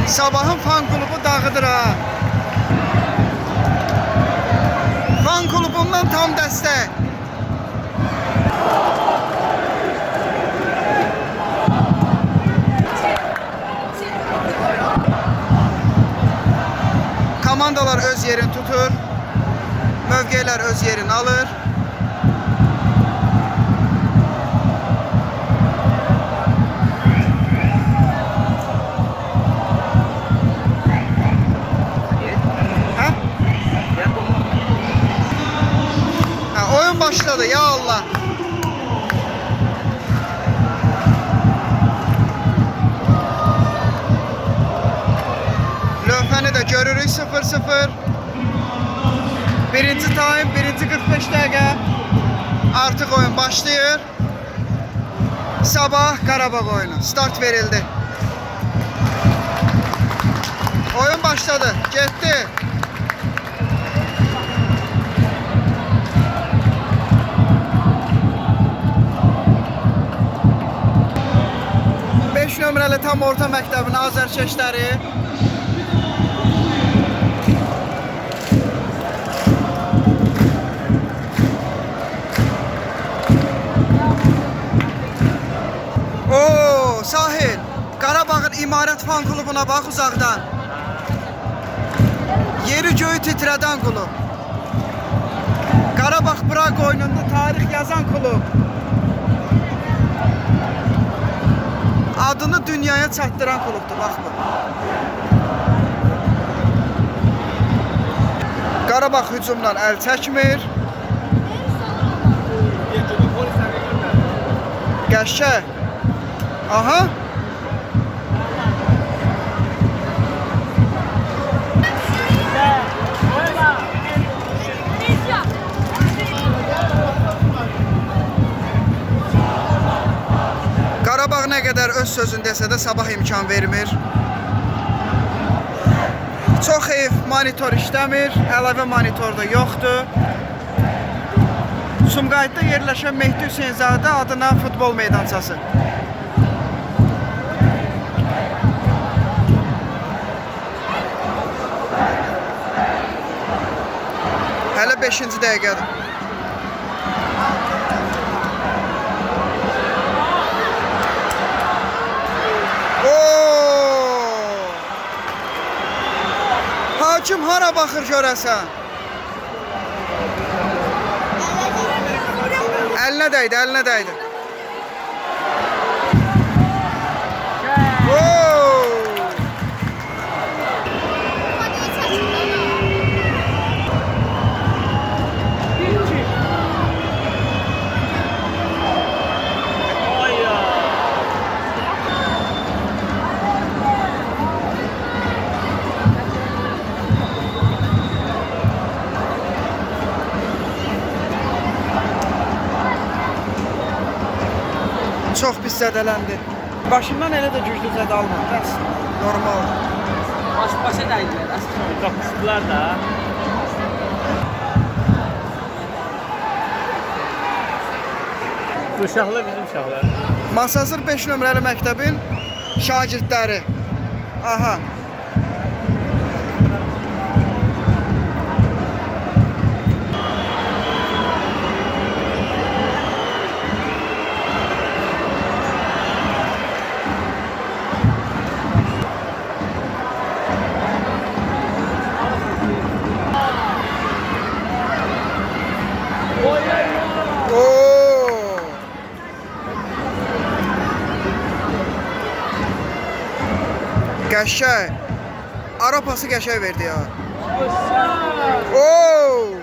Sabahın fan klubu dağıdır ha. Fan klubundan tam dəstək. Komandalar öz yerini tutur. Mövqelər öz yerini alır. Oyun başladı ya Allah. Lövhəni də görürük 0-0. Birinci time, birinci 45 dəqiqə. Artıq oyun başlayır. Sabah Qarabağ oyunu. Start verildi. Oyun başladı. Getdi. Nömrəli tam orta məktəbin azərkeşləri. Oo, Sahil. Qarabağın İmarət fan klubuna bax uzaqdan. Yeri göyü titrədən klub. Qarabağ Prag oyununda tarix yazan klub. Adını dünyaya çatdıran klubdur, bax bu. Qarabağ hücumdan əl çəkmir. Qəşəng. Aha. Qarabağ nə qədər öz sözün desə də sabah imkan vermir. Çox heyf, monitor işləmir, əlavə monitor da yoxdur. Sumqayıtda yerləşən Mehdi Hüseynzadə adına futbol meydançası. Hələ 5-ci dəqiqədir. Hakim hara baxır görəsən? Əlinə dəydi, əlinə dəydi. Çox pis zədələndi. Başından elə də güclü zədə almadı. Normal. Başa dəydilər. Aslında qapışdılar da. Uşaqlar bizim uşaqlar. Masazır 5 nömrəli məktəbin şagirdləri. Aha. Qəşəng. Ara pası qəşəng verdi ya. Oo!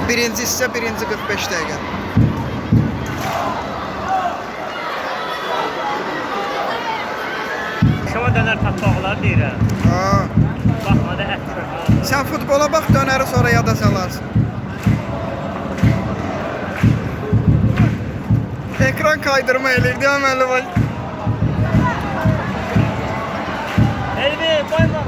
Birinci hissə, birinci 45 dəqiqə. Şama dönər tapdaqlar deyirəm. Baxmada ət köhnə. Sən futbola bax, dönəri sonra yada salarsın. Ekran kaydırma eləyirdi, əməli var. Elvi, koyma.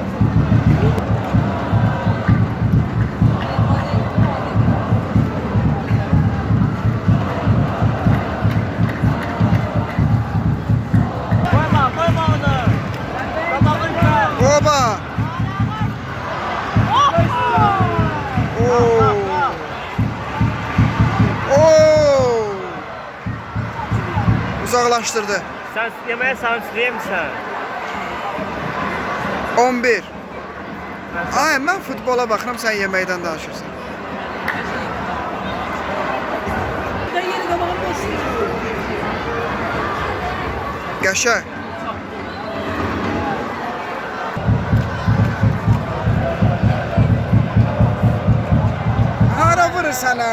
uzaqlaşdırdı. Sən yeməyə sançılıyımsan. 11. Ay, mən futbola baxıram, sən yeməkdən danışırsan. Qəşəng. Hara vurur sənə?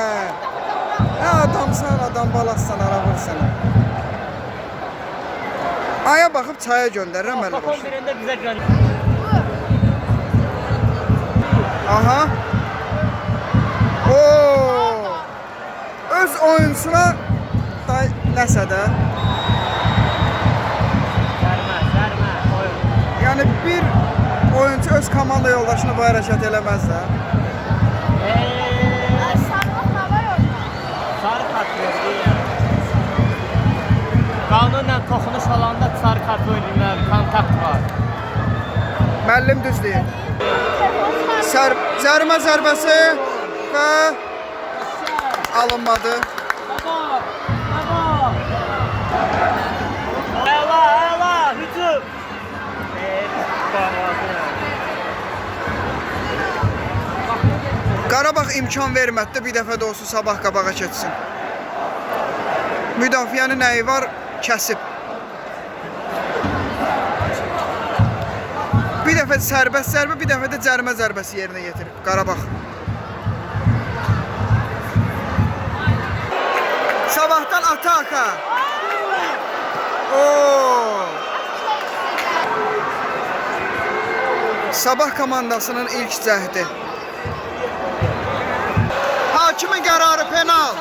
Nə adamsan, adam balassan, hara vurur sənə? Aya baxıb çaya göndərirəm elə Bax, baş. 11-ində bizə göndər. Aha. Oo. Öz oyuncusuna da nəsə də. Sərmə, oyun. Yəni bir oyuncu öz komanda yoldaşına bu hərəkət eləməz də. Sarı kart verdi ya. Qanunla toxunuş olanda sarı kart verirlər, kontakt var. Müəllim düz deyir. Cərimə zərbəsi və alınmadı. Əla, hücum. Qarabağ imkan vermədi də bir dəfə də olsun Sabah qabağa keçsin. Müdafiənin nəyi var? Kəsib. Bir dəfə sərbəst zərbə, bir dəfə də cərimə zərbəsi yerinə yetirir Qarabağ. Sabahdan ataka. Oo. Sabah komandasının ilk cəhdi. Hakimin qərarı penal.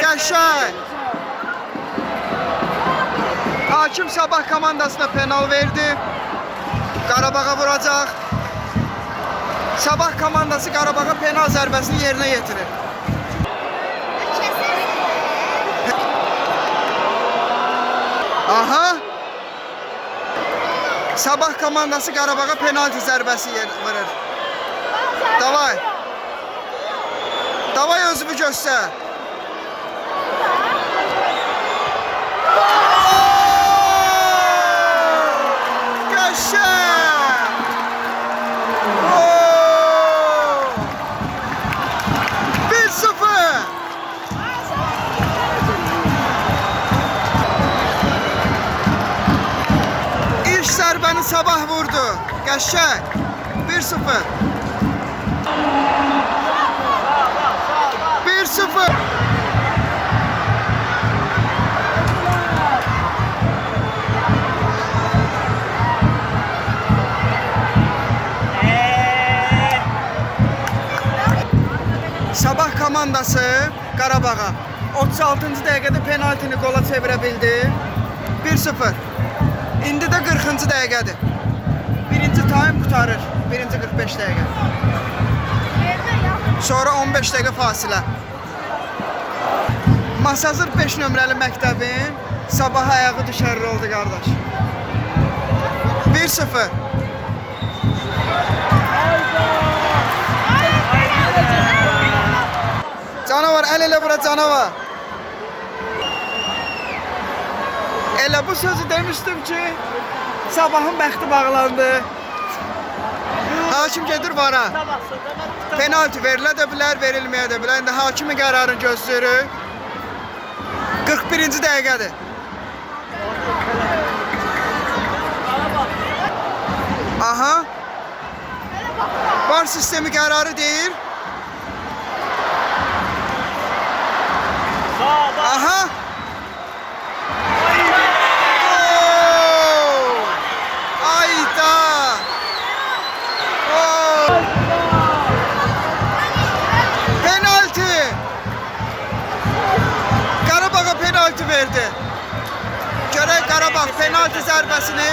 Qəşəng. Hakim Sabah komandasına penal verdi. Qarabağa vuracaq. Sabah komandası Qarabağa penal zərbəsini yerinə yetirir. Aha. Sabah komandası Qarabağa penalti zərbəsi vurur. Davay. Davay özünü göstər. Qəşəng. 1-0. İlk zərbəni Sabah vurdu. Qəşəng. 1-0. 1-0. Sabah komandası Qarabağa 36-cı dəqiqədə penaltini qola çevirə bildi. 1-0. İndi də 40-cı dəqiqədir. Birinci time qurtarır. Birinci 45 dəqiqə. Sonra 15 dəqiqə fasilə. Masazır 5 nömrəli məktəbin Sabah ayağı düşərli oldu qardaş. 1-0. Canavar, əl elə bura canavar. Elə bu sözü demişdim ki, Sabahın bəxti bağlandı. Hakim gedir vara. Penalti verilə də bilər, verilməyə də bilər. İndi hakimin qərarını gözləyirik. 41-ci dəqiqədir. Aha. VAR sistemi qərarı deyir. Aha. Ayda. Penalti. Qarabağa penalti verdi. Görək Qarabağ penalti zərbəsini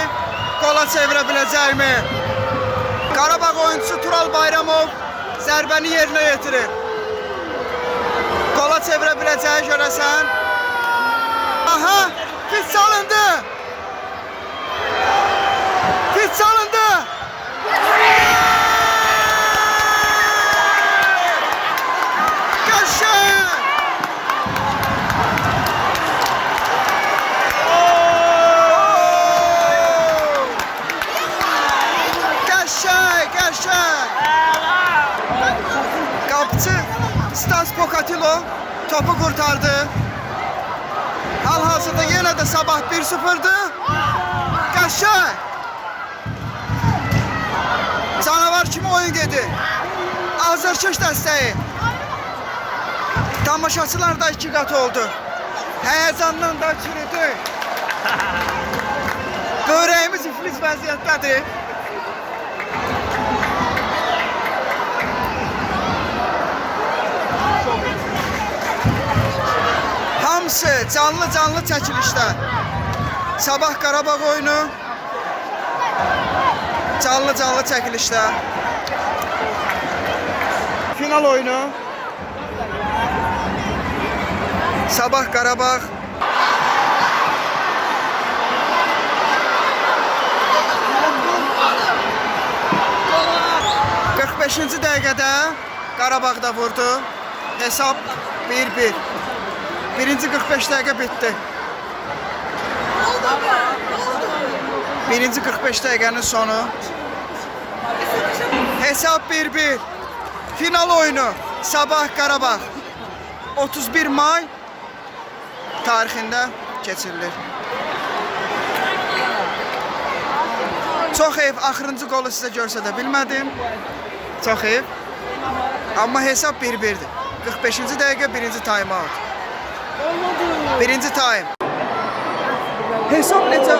qola çevirə biləcəkmi? Qarabağ oyuncusu Tural Bayramov zərbəni yerinə yetirir. Qola çevirə biləcəyi görəsən. Aha, pis çalındı. Pis çalındı. Qəşəng. qurtardı. Hal-hazırda yenə də Sabah 1-0-dır. Qəşəng. Canavar kimi oyun gedir. Azərkeş dəstəyi. Tamaşaçılar da 2 qat oldu. Həyəcandan da çürüdü. Börəyimiz iflic vəziyyətdədir. Hamısı canlı çəkilişdə. Sabah Qarabağ oyunu canlı çəkilişdə. Final oyunu Sabah Qarabağ. Beşinci dəqiqədə Qarabağda vurdu. Hesab 1-1. Birinci 45 dəqiqə bitdi. Birinci 45 dəqiqənin sonu. Hesab 1-1. Final oyunu Sabah Qarabağ 31 may tarixində keçirilir. Çox heyf, axırıncı qolu sizə görsədə bilmədim. Çox heyf. Amma hesab 1-1'dir. 45-ci dəqiqə birinci time out. Birinci time. Hesab necə?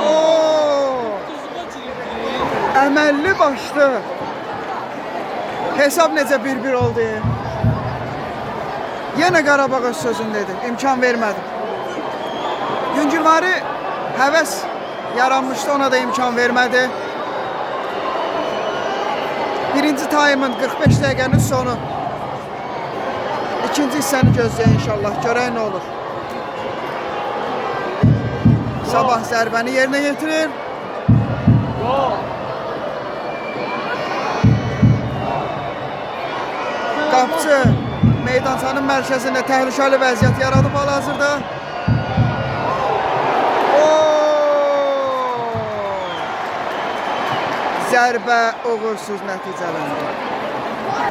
Əməlli başlı. Hesab necə 1-1 oldu? Yenə Qarabağ öz sözünü dedi. İmkan vermədim. Güngülvari həvəs yaranmışdı, ona da imkan vermədi. Birinci time'ın 45 dəqiqənin sonu. İkinci hissəni gözləyin inşallah. Görək nə olur. Sabah zərbəni yerinə yetirir. Qapçı meydançanın mərkəzində təhlükəli vəziyyət yaradıb hal-hazırda. Zərbə uğursuz nəticələndi.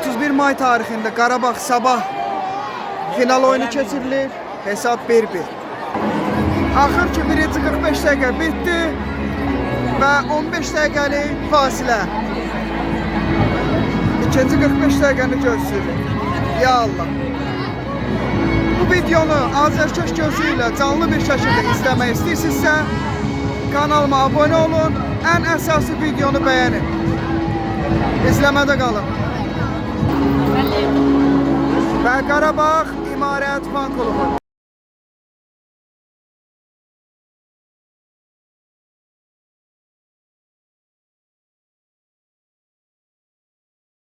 31 may tarixində Qarabağ Sabah final oyunu keçirilir. Hesab 1-1. Axır ki birinci 45 dəqiqə bitdi və 15 dəqiqəlik fasilə. İkinci 45 dəqiqəni gözləyir. Ya Allah. Bu videonu Azərkeş gözü ilə canlı bir şəkildə izləmək istəyirsinizsə kanalıma abunə olun. Ən əsası videonu bəyənin. İzləmədə qalın. Və Qarabağ İmarət Fan Klubu.